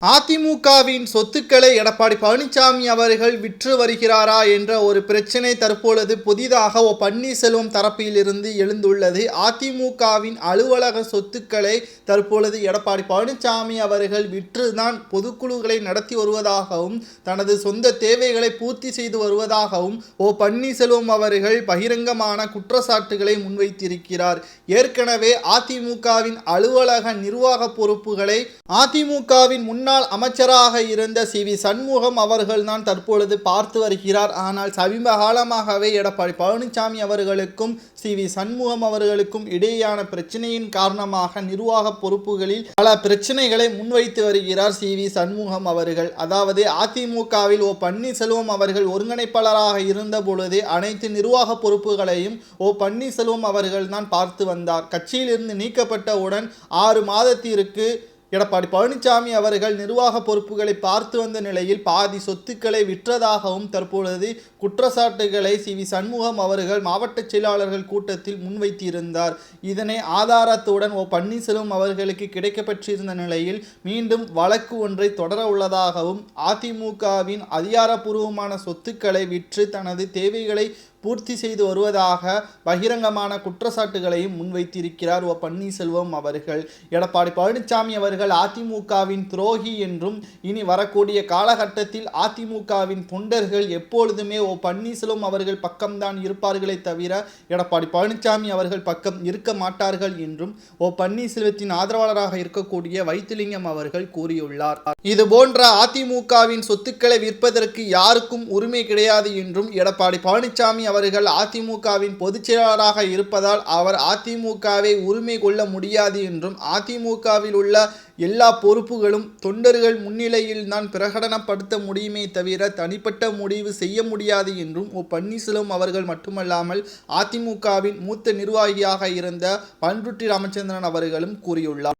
அதிமுகவின் சொத்துக்களை எடப்பாடி பழனிசாமி அவர்கள் விற்று வருகிறாரா என்ற ஒரு பிரச்சனை தற்பொழுது புதிதாக பன்னீர்செல்வம் தரப்பிலிருந்து எழுந்துள்ளது. அதிமுகவின் அலுவலக சொத்துக்களை தற்பொழுது எடப்பாடி பழனிசாமி அவர்கள் விற்றுதான் பொதுக்குழுக்களை நடத்தி வருவதாகவும் தனது சொந்த தேவைகளை பூர்த்தி செய்து வருவதாகவும் பன்னீர்செல்வம் அவர்கள் பகிரங்கமான குற்றச்சாட்டுகளை முன்வைத்திருக்கிறார். ஏற்கனவே அதிமுகவின் அலுவலக நிர்வாக பொறுப்புகளை அதிமுகவின் முன்னாள் அமைச்சராக இருந்த சி.வி. சண்முகம் அவர்கள் தான் தற்பொழுது பார்த்து வருகிறார். ஆனால் சமீப காலமாகவே எடப்பாடி பழனிசாமி அவர்களுக்கும் சி.வி. சண்முகம் அவர்களுக்கும் இடையேயான பிரச்சனையின் காரணமாக நிர்வாக பொறுப்புகளில் பல பிரச்சனைகளை முன்வைத்து வருகிறார் சி.வி. சண்முகம் அவர்கள். அதாவது அதிமுகவில் பன்னீர்செல்வம் அவர்கள் ஒருங்கிணைப்பாளராக இருந்த பொழுதே அனைத்து நிர்வாக பொறுப்புகளையும் பன்னீர்செல்வம் அவர்கள் தான் பார்த்து வந்தார். கட்சியிலிருந்து நீக்கப்பட்டவுடன் 6 மாதத்திற்கு எடப்பாடி பழனிசாமி அவர்கள் நிர்வாக பொறுப்புகளை பார்த்து வந்த நிலையில் பாதி சொத்துக்களை விற்றதாகவும் தற்பொழுது குற்றச்சாட்டுகளை சி.வி. சண்முகம் அவர்கள் மாவட்ட செயலாளர்கள் கூட்டத்தில் முன்வைத்திருந்தார். இதனை ஆதாரத்துடன் பன்னீர்செல்வம் அவர்களுக்கு கிடைக்கப்பெற்றிருந்த நிலையில் மீண்டும் வழக்கு ஒன்றை தொடர உள்ளதாகவும் அதிமுகவின் அதிகாரப்பூர்வமான சொத்துக்களை விற்று தனது தேவைகளை பூர்த்தி செய்து வருவதாக பகிரங்கமான குற்றச்சாட்டுகளையும் முன்வைத்திருக்கிறார் பன்னீர்செல்வம் அவர்கள். எடப்பாடி பழனிசாமி அவர்கள் அதிமுகவின் துரோகி என்றும் இனி வரக்கூடிய காலகட்டத்தில் அதிமுகவின் தொண்டர்கள் எப்பொழுதுமே பன்னீர்செல்வம் அவர்கள் பக்கம்தான் இருப்பார்களே தவிர எடப்பாடி பழனிசாமி அவர்கள் பக்கம் இருக்க மாட்டார்கள் என்றும் பன்னீர்செல்வத்தின் ஆதரவாளராக இருக்கக்கூடிய வைத்திலிங்கம் அவர்கள் கூறியுள்ளார். இது போன்ற அதிமுகவின் சொத்துக்களை விற்பதற்கு யாருக்கும் உரிமை கிடையாது என்றும் எடப்பாடி பழனிசாமி அவர்கள் அதிமுகவின் பொதுச் செயலாளராக இருப்பதால் அவர் அதிமுகவை உரிமை கொள்ள முடியாது என்றும் அதிமுகவில் உள்ள எல்லா பொறுப்புகளும் தொண்டர்கள் முன்னிலையில் தான் பிரகடனப்படுத்த முடியுமே தவிர தனிப்பட்ட முடிவு செய்ய முடியாது என்றும் பன்னீர்செல்வம் அவர்கள் மட்டுமல்லாமல் அதிமுகவின் மூத்த நிர்வாகியாக இருந்த பண்ருட்டி ராமச்சந்திரன் அவர்களும் கூறியுள்ளார்.